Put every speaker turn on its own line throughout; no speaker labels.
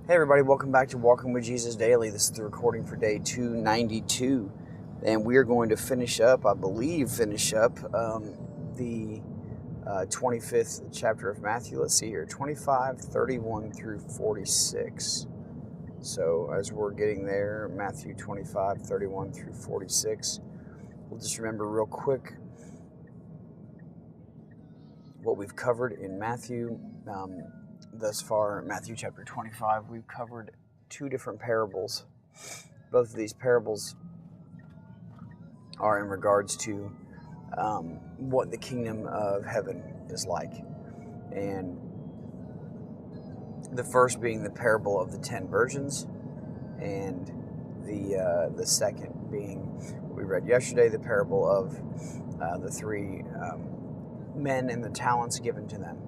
Hey everybody, welcome back to Walking with Jesus Daily. This is the recording for day 292, and we are going to finish up the 25th chapter of Matthew. Let's see here, 25, 31 through 46. So as we're getting there, Matthew 25, 31 through 46, we'll just remember real quick what we've covered in Matthew. Thus far, Matthew chapter 25, we've covered two different parables. Both of these parables are in regards to what the kingdom of heaven is like. And the first being the parable of the 10 virgins, and the second being what we read yesterday, the parable of the three men and the talents given to them.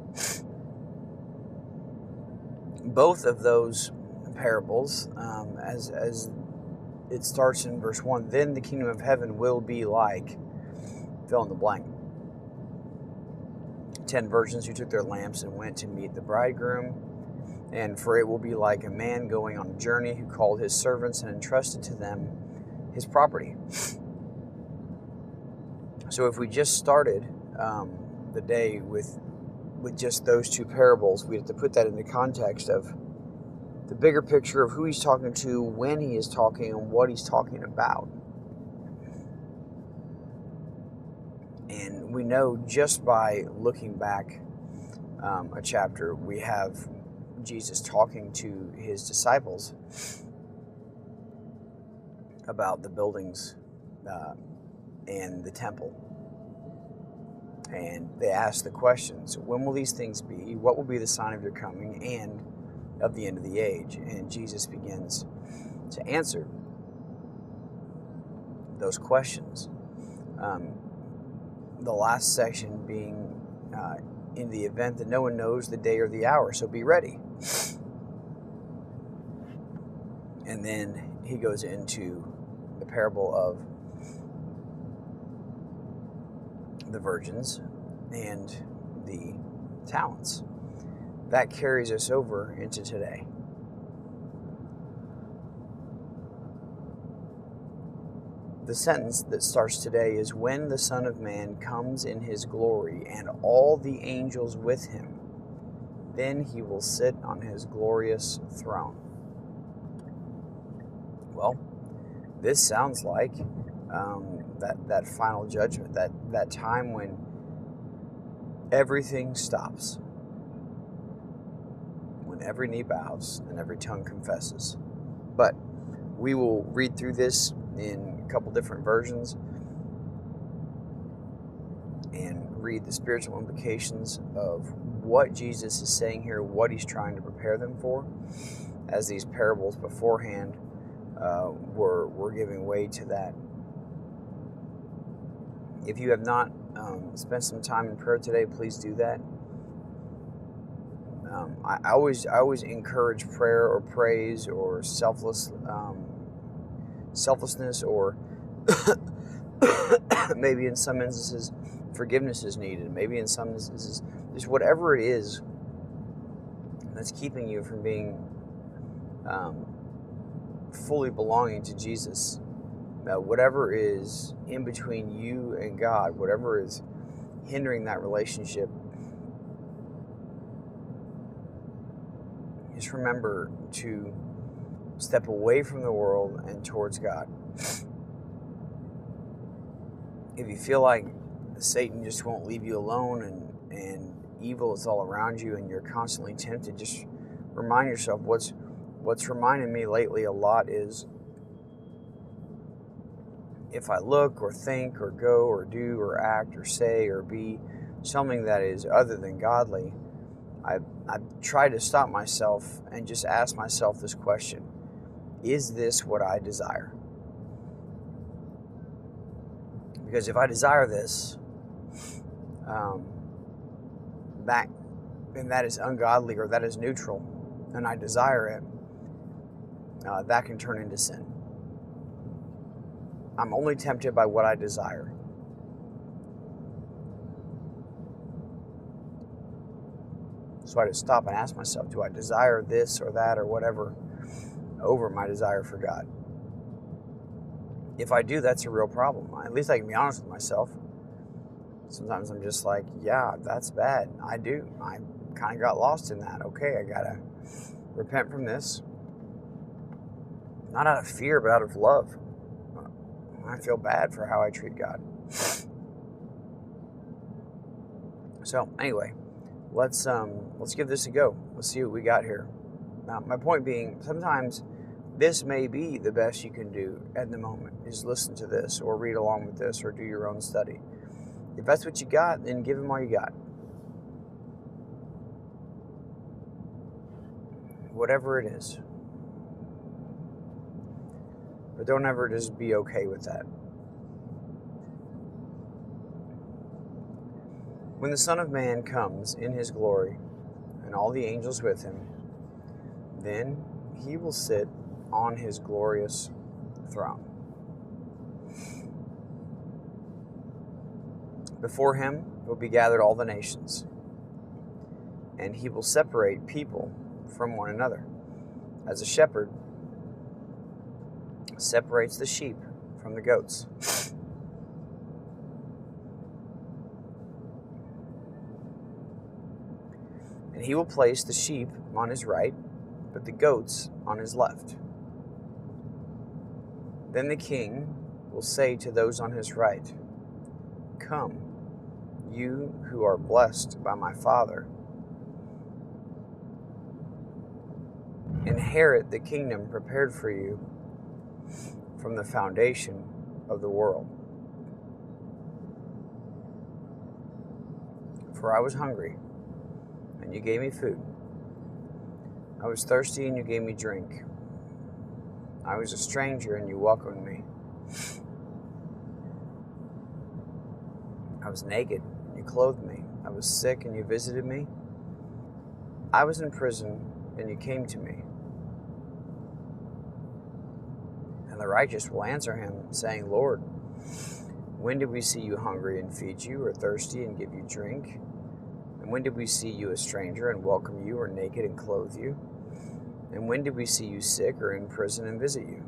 Both of those parables, as it starts in verse 1, then the kingdom of heaven will be like, fill in the blank. 10 virgins who took their lamps and went to meet the bridegroom. And for it will be like a man going on a journey who called his servants and entrusted to them his property. So if we just started the day with just those two parables, we have to put that in the context of the bigger picture of who he's talking to, when he is talking, and what he's talking about. And we know just by looking back a chapter, we have Jesus talking to his disciples about the buildings and the temple. And they ask the questions, when will these things be? What will be the sign of your coming and of the end of the age? And Jesus begins to answer those questions. The last section being in the event that no one knows the day or the hour, so be ready. And then he goes into the parable of the virgins and the talents. That carries us over into today. The sentence that starts today is, when the Son of Man comes in his glory and all the angels with him, then he will sit on his glorious throne. Well, this sounds like that final judgment, that time when everything stops, when every knee bows and every tongue confesses. But we will read through this in a couple different versions and read the spiritual implications of what Jesus is saying here, what he's trying to prepare them for, as these parables beforehand were giving way to that. If you have not spent some time in prayer today, please do that. I always encourage prayer or praise or selflessness, or maybe in some instances forgiveness is needed. Maybe in some instances just whatever it is that's keeping you from being fully belonging to Jesus. Whatever is in between you and God, whatever is hindering that relationship, just remember to step away from the world and towards God. If you feel like Satan just won't leave you alone and evil is all around you and you're constantly tempted, just remind yourself, what's reminded me lately a lot is, if I look or think or go or do or act or say or be something that is other than godly, I try to stop myself and just ask myself this question: is this what I desire? Because if I desire this, that is ungodly, or that is neutral, and I desire it, that can turn into sin. I'm only tempted by what I desire. So I just stop and ask myself, do I desire this or that or whatever over my desire for God? If I do, that's a real problem. At least I can be honest with myself. Sometimes I'm just like, yeah, that's bad. I do. I kind of got lost in that. Okay, I got to repent from this. Not out of fear, but out of love. I feel bad for how I treat God. So anyway, let's give this a go. Let's see what we got here. Now, my point being, sometimes this may be the best you can do at the moment, is listen to this or read along with this or do your own study. If that's what you got, then give him all you got. Whatever it is. But don't ever just be okay with that. When the Son of Man comes in his glory and all the angels with him, then he will sit on his glorious throne. Before him will be gathered all the nations, and he will separate people from one another, as a shepherd separates the sheep from the goats. And he will place the sheep on his right, but the goats on his left. Then the king will say to those on his right, "Come, you who are blessed by my Father, inherit the kingdom prepared for you from the foundation of the world. For I was hungry, and you gave me food. I was thirsty, and you gave me drink. I was a stranger, and you welcomed me. I was naked, and you clothed me. I was sick, and you visited me. I was in prison, and you came to me." And the righteous will answer him, saying, "Lord, when did we see you hungry and feed you, or thirsty and give you drink? And when did we see you a stranger and welcome you, or naked and clothe you? And when did we see you sick or in prison and visit you?"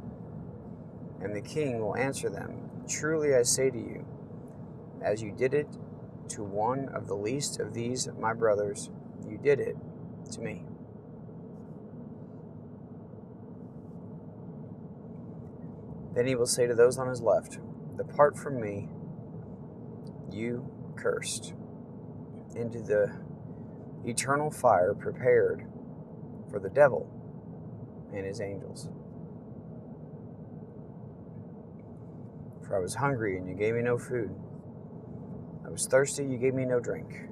And the king will answer them, "Truly I say to you, as you did it to one of the least of these my brothers, you did it to me." Then he will say to those on his left, "Depart from me, you cursed, into the eternal fire prepared for the devil and his angels. For I was hungry, and you gave me no food. I was thirsty, you gave me no drink.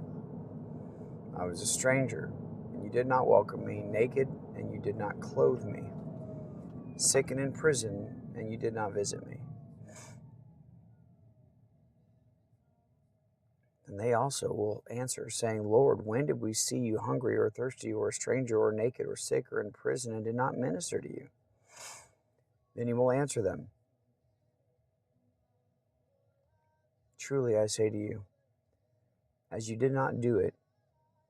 I was a stranger, and you did not welcome me, naked, and you did not clothe me, sick and in prison, and you did not visit me." And they also will answer, saying, "Lord, when did we see you hungry or thirsty or a stranger or naked or sick or in prison and did not minister to you?" Then he will answer them, "Truly I say to you, as you did not do it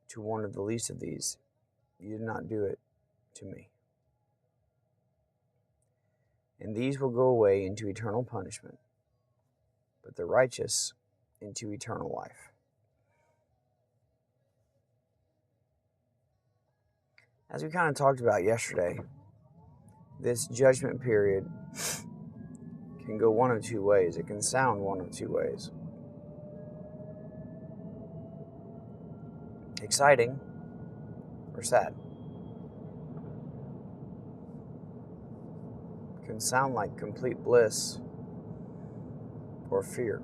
to one of the least of these, you did not do it to me." And these will go away into eternal punishment, but the righteous into eternal life. As we kind of talked about yesterday, this judgment period can go one of two ways. It can sound one of two ways. Exciting or sad. It can sound like complete bliss or fear.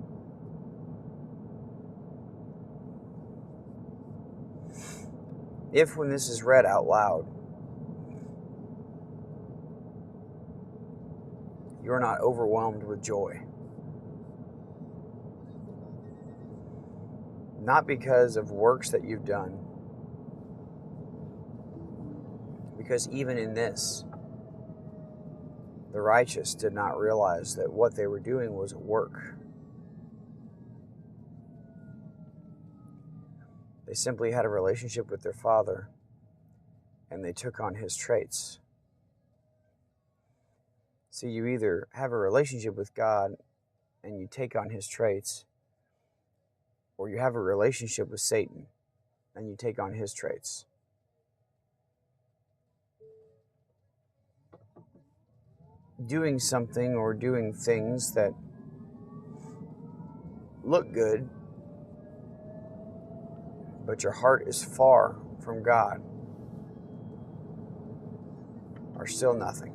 If, when this is read out loud, you're not overwhelmed with joy, not because of works that you've done, because even in this, the righteous did not realize that what they were doing was a work. They simply had a relationship with their Father, and they took on His traits. See, you either have a relationship with God and you take on His traits, or you have a relationship with Satan and you take on his traits. Doing something or doing things that look good, but your heart is far from God, are still nothing.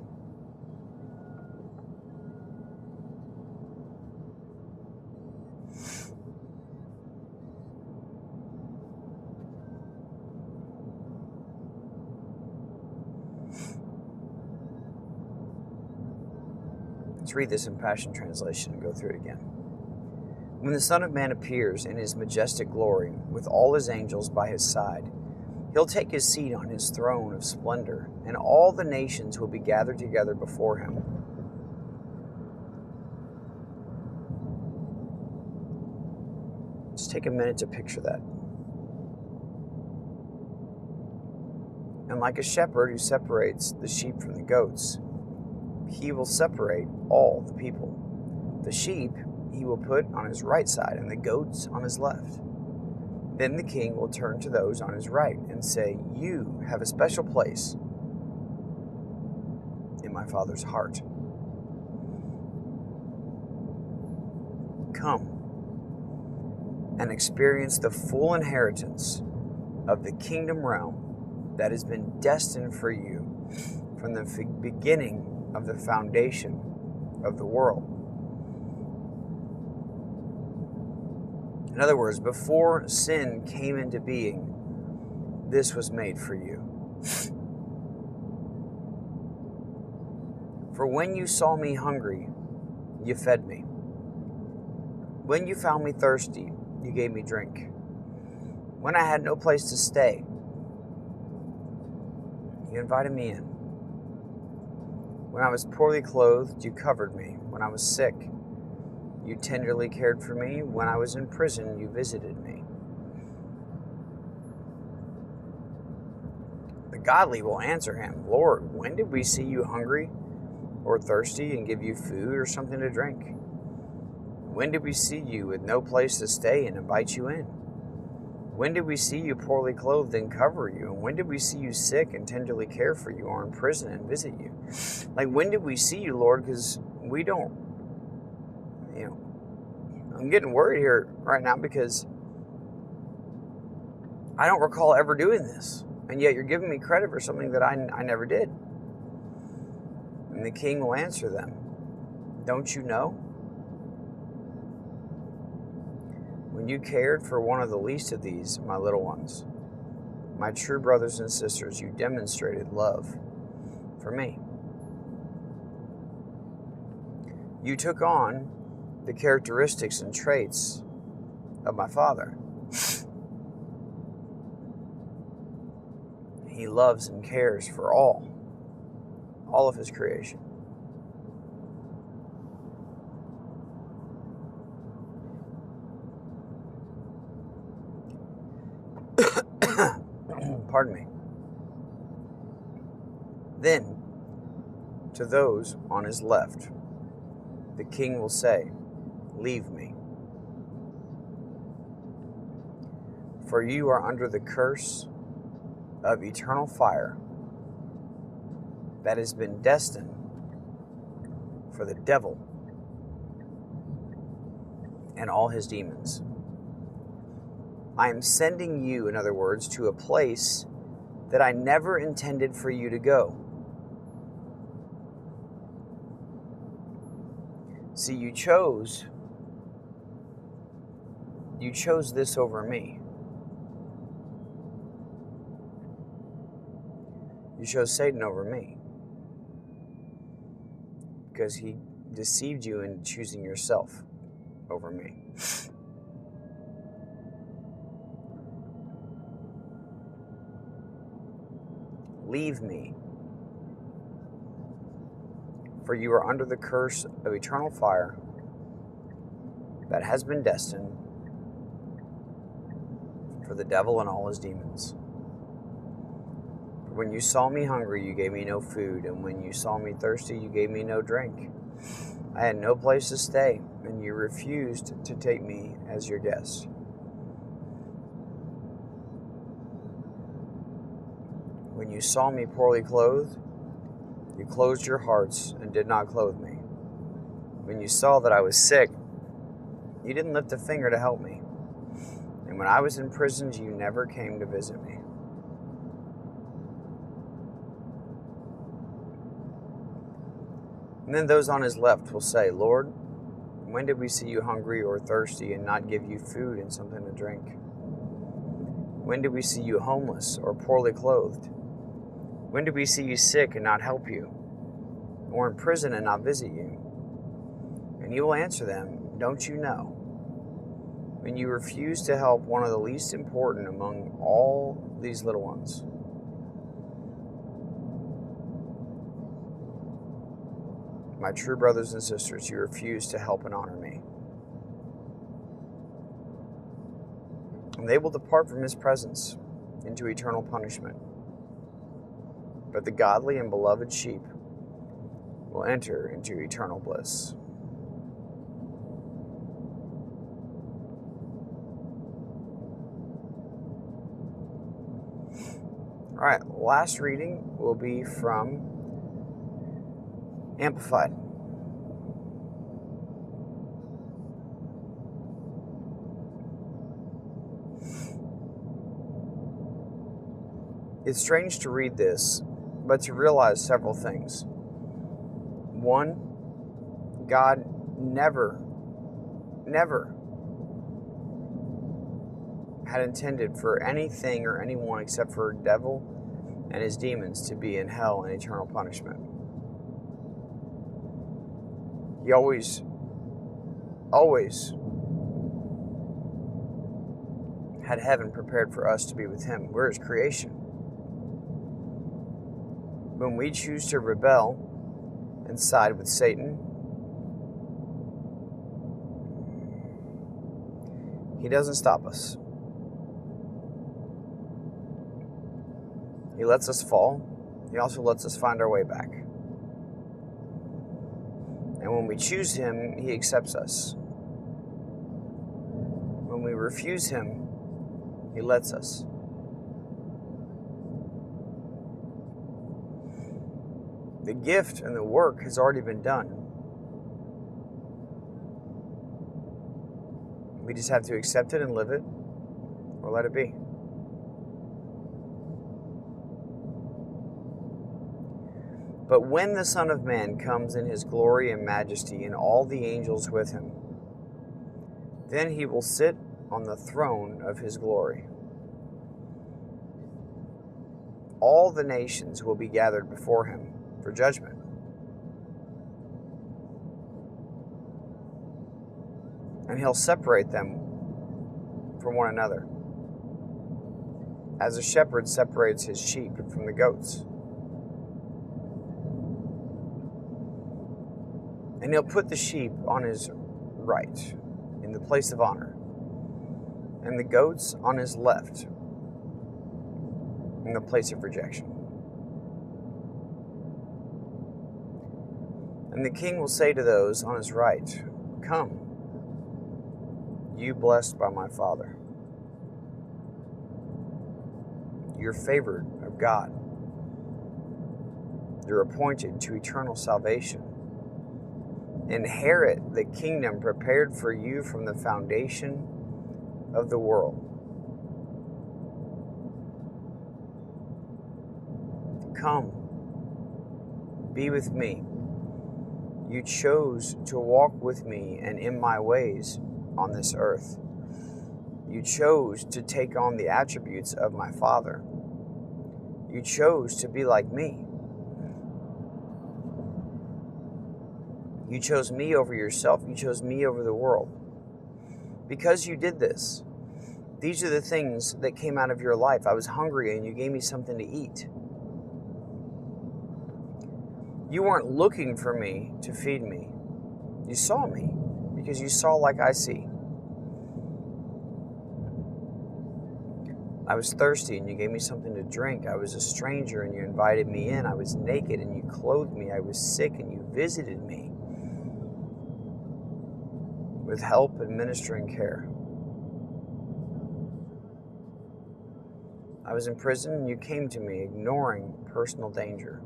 Let's read this in Passion Translation and go through it again. When the Son of Man appears in his majestic glory, with all his angels by his side, he'll take his seat on his throne of splendor, and all the nations will be gathered together before him. Just take a minute to picture that. And like a shepherd who separates the sheep from the goats, he will separate all the people. The sheep he will put on his right side, and the goats on his left. Then the king will turn to those on his right and say, "You have a special place in my Father's heart. Come and experience the full inheritance of the kingdom realm that has been destined for you from the beginning of the foundation of the world." In other words, before sin came into being, this was made for you. For when you saw me hungry, you fed me. When you found me thirsty, you gave me drink. When I had no place to stay, you invited me in. When I was poorly clothed, you covered me. When I was sick, you tenderly cared for me. When I was in prison, you visited me. The godly will answer him, "Lord, when did we see you hungry or thirsty and give you food or something to drink? When did we see you with no place to stay and invite you in? When did we see you poorly clothed and cover you? And when did we see you sick and tenderly care for you, or in prison and visit you?" Like, when did we see you, Lord? Because we don't, I'm getting worried here right now because I don't recall ever doing this. And yet you're giving me credit for something that I never did. And the king will answer them, "Don't you know? When you cared for one of the least of these, my little ones, my true brothers and sisters, you demonstrated love for me. You took on the characteristics and traits of my Father. He loves and cares for all of his creation. Pardon me. Then, to those on his left, the king will say, "Leave me. For you are under the curse of eternal fire that has been destined for the devil and all his demons. I am sending you, in other words, to a place that I never intended for you to go." See, you chose this over me. You chose Satan over me because he deceived you into choosing yourself over me. Leave me, for you are under the curse of eternal fire that has been destined for the devil and all his demons. When you saw me hungry, you gave me no food, and when you saw me thirsty, you gave me no drink. I had no place to stay, and you refused to take me as your guest. When you saw me poorly clothed, you closed your hearts and did not clothe me. When you saw that I was sick, you didn't lift a finger to help me. And when I was in prison, you never came to visit me. And then those on his left will say, Lord, when did we see you hungry or thirsty and not give you food and something to drink? When did we see you homeless or poorly clothed? When did we see you sick and not help you, or in prison and not visit you? And you will answer them, don't you know? When you refuse to help one of the least important among all these little ones, my true brothers and sisters, you refuse to help and honor me. And they will depart from his presence into eternal punishment. But the godly and beloved sheep will enter into eternal bliss. All right, last reading will be from Amplified. It's strange to read this, but to realize several things. One, God never had intended for anything or anyone except for the devil and his demons to be in hell and eternal punishment. He always had heaven prepared for us to be with him. We're his creation. When we choose to rebel and side with Satan, he doesn't stop us. He lets us fall. He also lets us find our way back. And when we choose him, he accepts us. When we refuse him, he lets us. The gift and the work has already been done. We just have to accept it and live it, or let it be. But when the Son of Man comes in his glory and majesty and all the angels with him, then he will sit on the throne of his glory. All the nations will be gathered before him for judgment. And he'll separate them from one another, as a shepherd separates his sheep from the goats. And he'll put the sheep on his right, in the place of honor, and the goats on his left, in the place of rejection. And the king will say to those on his right, come, you blessed by my Father. You're favored of God. You're appointed to eternal salvation. Inherit the kingdom prepared for you from the foundation of the world. Come, be with me. You chose to walk with me and in my ways on this earth. You chose to take on the attributes of my Father. You chose to be like me. You chose me over yourself. You chose me over the world. Because you did this, these are the things that came out of your life. I was hungry and you gave me something to eat. You weren't looking for me to feed me. You saw me because you saw like I see. I was thirsty and you gave me something to drink. I was a stranger and you invited me in. I was naked and you clothed me. I was sick and you visited me with help and ministering care. I was in prison and you came to me, ignoring personal danger.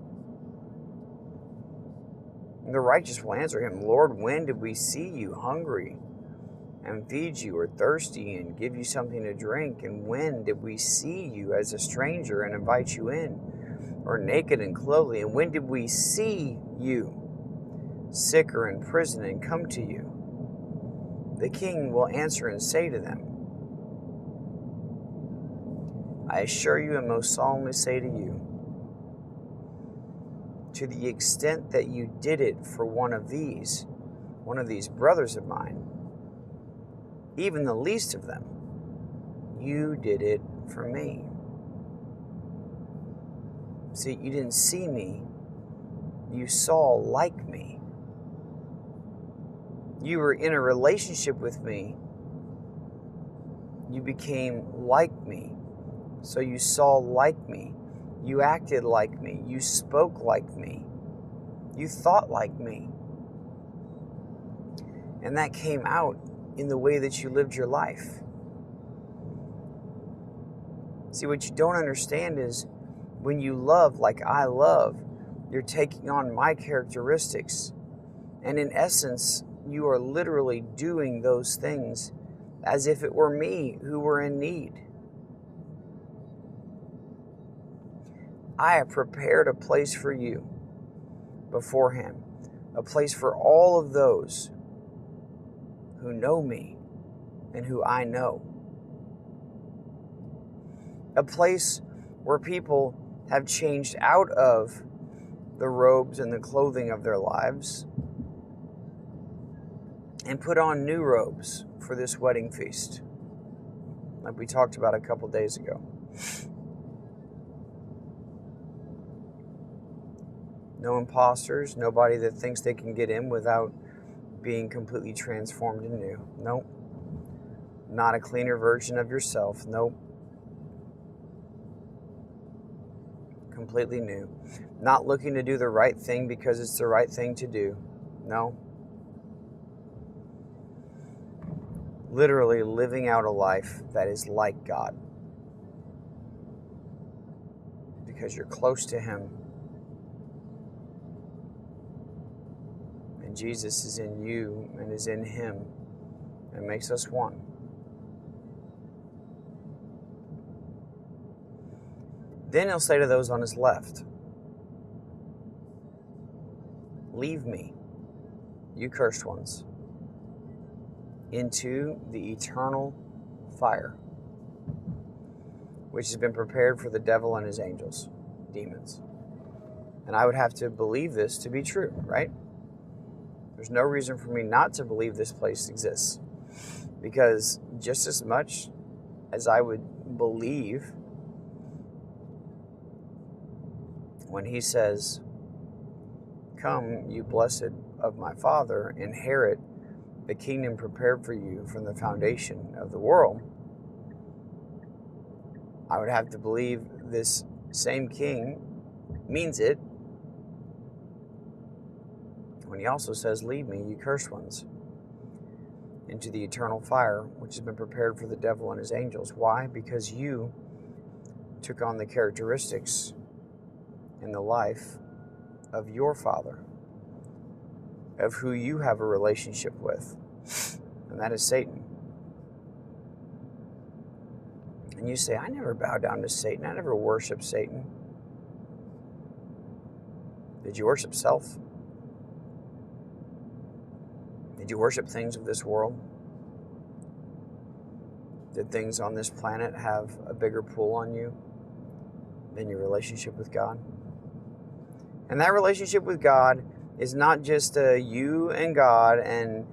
And the righteous will answer him, Lord, when did we see you hungry and feed you, or thirsty and give you something to drink? And when did we see you as a stranger and invite you in, or naked and clothe you? And when did we see you sick or in prison and come to you? The king will answer and say to them, I assure you and most solemnly say to you, to the extent that you did it for one of these brothers of mine, even the least of them, you did it for me. See, you didn't see me, you saw like me. You were in a relationship with me, you became like me, so you saw like me. You acted like me. You spoke like me. You thought like me. And that came out in the way that you lived your life. See, what you don't understand is when you love like I love, you're taking on my characteristics. And in essence, you are literally doing those things as if it were me who were in need. I have prepared a place for you beforehand, a place for all of those who know me and who I know. A place where people have changed out of the robes and the clothing of their lives and put on new robes for this wedding feast, like we talked about a couple days ago. No imposters, nobody that thinks they can get in without being completely transformed and new. Nope. Not a cleaner version of yourself. Nope. Completely new. Not looking to do the right thing because it's the right thing to do. No. Literally living out a life that is like God. Because you're close to Him. And Jesus is in you and is in Him and makes us one. Then He'll say to those on His left, leave me, you cursed ones, into the eternal fire, which has been prepared for the devil and his angels, demons. And I would have to believe this to be true, right? There's no reason for me not to believe this place exists. Because just as much as I would believe when He says, come, you blessed of my Father, inherit the kingdom prepared for you from the foundation of the world, I would have to believe this same King means it when He also says, leave me, you cursed ones, into the eternal fire, which has been prepared for the devil and his angels. Why? Because you took on the characteristics in the life of your Father, of who you have a relationship with, and that is Satan. And you say, I never bow down to Satan. I never worship Satan. Did you worship self? Did you worship things of this world? Did things on this planet have a bigger pull on you than your relationship with God? And that relationship with God is not just you and God and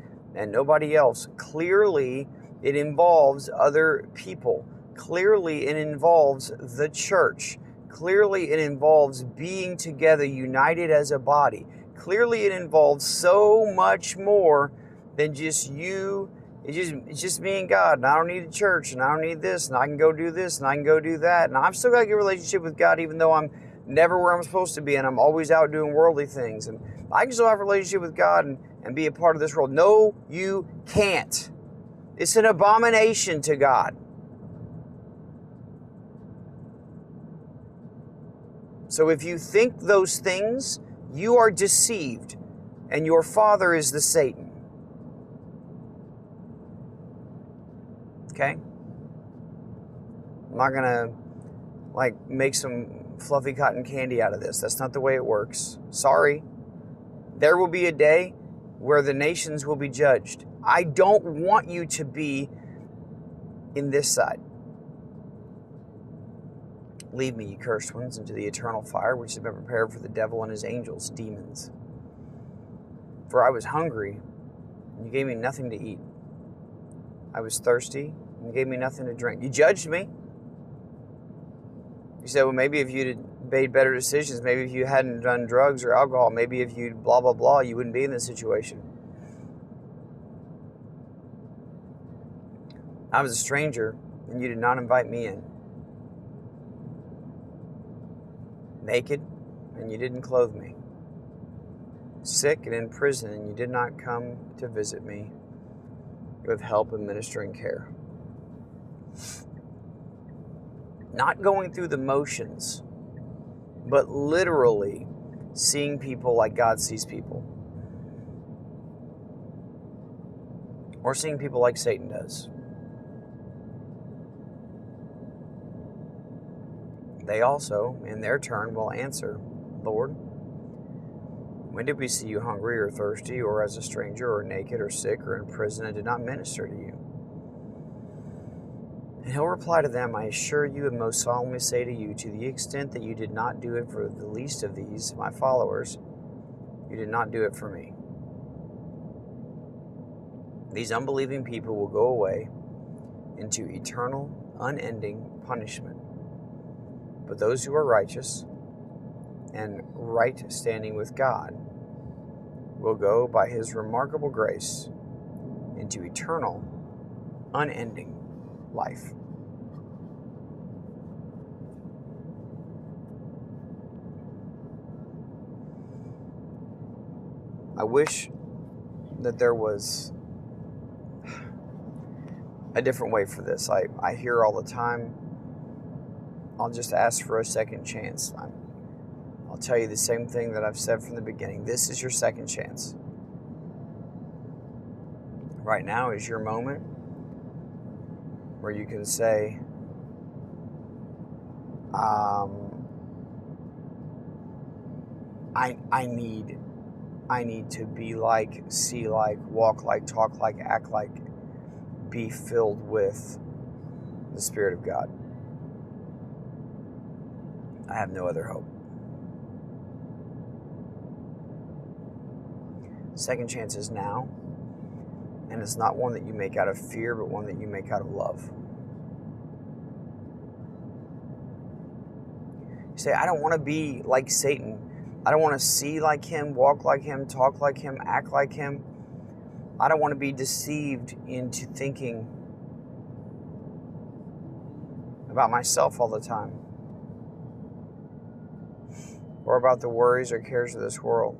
nobody else. Clearly, it involves other people. Clearly, it involves the church. Clearly, it involves being together, united as a body. Clearly, it involves so much more than just you It's just me and God, and I don't need a church, and I don't need this, and I can go do this, and I can go do that, and I've still got a good relationship with God, even though I'm never where I'm supposed to be, and I'm always out doing worldly things, and I can still have a relationship with God and be a part of this world. No, you can't. It's an abomination to God. So if you think those things, you are deceived, and your father is the Satan. Okay? I'm not going to make some fluffy cotton candy out of this. That's not the way it works. Sorry. There will be a day where the nations will be judged. I don't want you to be in this side. Lead me, ye cursed ones, into the eternal fire, which has been prepared for the devil and his angels, demons. For I was hungry, and you gave me nothing to eat. I was thirsty, and you gave me nothing to drink. You judged me. You said, well, maybe if you'd made better decisions, maybe if you hadn't done drugs or alcohol, maybe if you'd blah, blah, blah, you wouldn't be in this situation. I was a stranger, and you did not invite me in. Naked, and you didn't clothe me. Sick and in prison, and you did not come to visit me with help and ministering care. Not going through the motions, but literally seeing people like God sees people. Or seeing people like Satan does. They also, in their turn, will answer, Lord, when did we see you hungry or thirsty or as a stranger or naked or sick or in prison and did not minister to you? And he'll reply to them, I assure you and most solemnly say to you, to the extent that you did not do it for the least of these, my followers, you did not do it for me. These unbelieving people will go away into eternal, unending punishment. But those who are righteous and right standing with God will go by his remarkable grace into eternal, unending life. I wish that there was a different way for this. I hear all the time, I'll just ask for a second chance. I'll tell you the same thing that I've said from the beginning. This is your second chance. Right now is your moment where you can say, I need to be like, see like, walk like, talk like, act like, be filled with the Spirit of God. I have no other hope. Second chance is now, and it's not one that you make out of fear, but one that you make out of love. You say, I don't want to be like Satan. I don't want to see like him, walk like him, talk like him, act like him. I don't want to be deceived into thinking about myself all the time, or about the worries or cares of this world.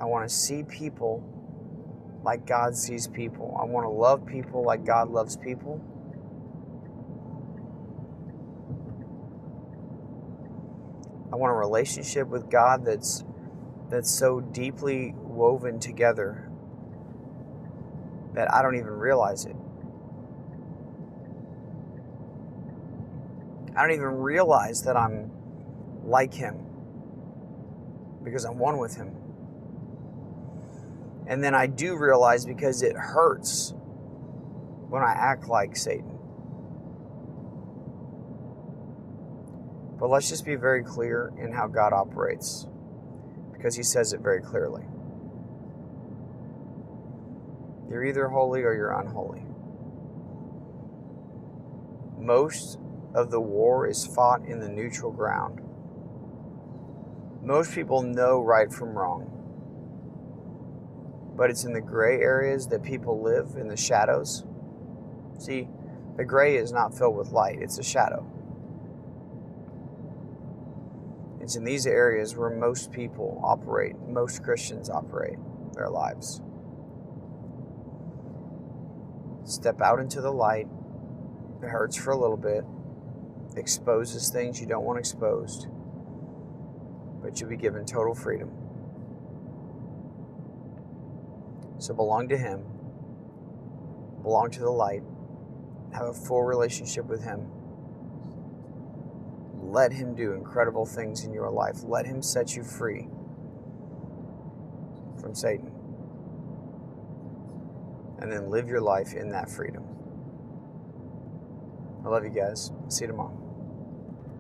I want to see people like God sees people. I want to love people like God loves people. I want a relationship with God that's so deeply woven together that I don't even realize it. I don't even realize that I'm like him because I'm one with him. And then I do realize because it hurts when I act like Satan. But let's just be very clear in how God operates, because he says it very clearly. You're either holy or you're unholy. Most of the war is fought in the neutral ground. Most people know right from wrong. But it's in the gray areas that people live, in the shadows. See, the gray is not filled with light, it's a shadow. It's in these areas where most people operate, most Christians operate their lives. Step out into the light. It hurts for a little bit, exposes things you don't want exposed, but you'll be given total freedom. So belong to Him, belong to the light, have a full relationship with Him. Let Him do incredible things in your life. Let Him set you free from Satan. And then live your life in that freedom. I love you guys. See you tomorrow.